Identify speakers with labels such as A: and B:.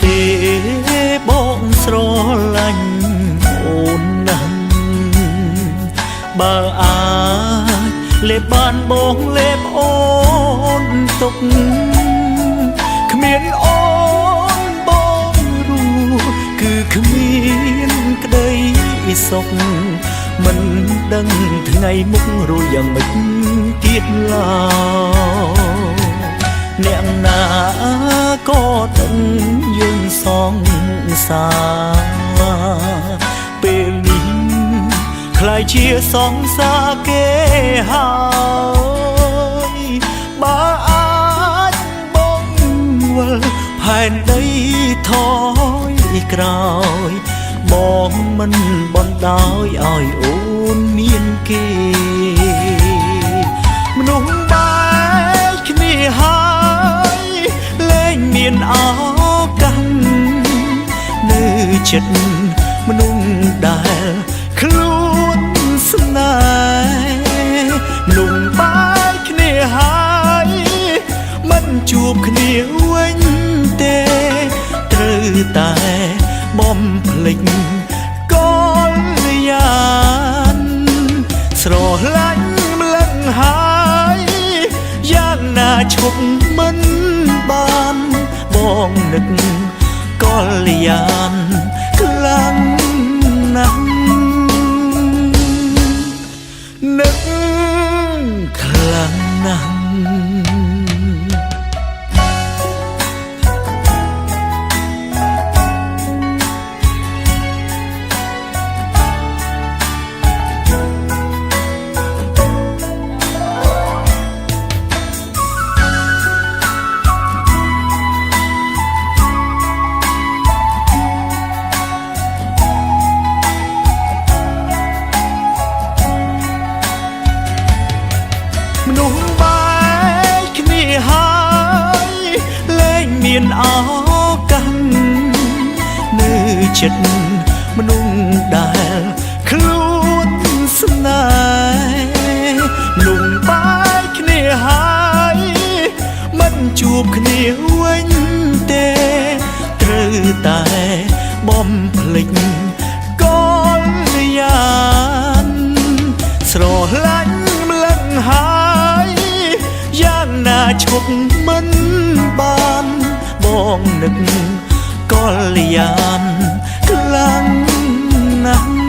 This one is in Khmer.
A: ទេបងស្រឡាញ់អូនណាស់បើអាចលេបបានបងលេបអូនទុកគ្មានអូនបងรู้គឺគ្មានក្តីសុខមិនដឹងថ្ងៃមុខរួចយ៉ាងម៉េចទៀតឡើយអ្នកណាក៏ដឹងយើងសងសារពេលនេះខ្លាយជាសងសារគេហើយបើអាចបងវល់ផែនដីថយក្រោយបងមិនបណ្ដោយឲ្យអូនមានគេមនុស្សបែកគ្នាហើយលែងមានឱកាសនៅចិត្តមនុស្សដែលខ្លួនស្នេហ៍មនុស្សបែកគ្នាហើយមិនជួបគ្នាវិញទេត្រូវតែបំភ្លេចកលយានស្រឡាញ់ម្លឹងហើយយ៉ាងណាឈប់មិនបានបងនឹកកលយានខ្លាំងណាស់នឹកខ្លាំងណាស់មនុស្សបែកគ្នាហើយលែងមានឱកាសនៅចិត្តមនុស្សដែលខ្លួនស្នេហ៍មនុស្សបែកគ្នាហើយមិនជួបគ្នាវិញទេត្រូវតែបំភ្លេចកលយានស្រឡាញ់ម្លឹងហើយយ៉ាងណាឈប់មិនបានបងនឹកកលយានខ្លាំងណាស់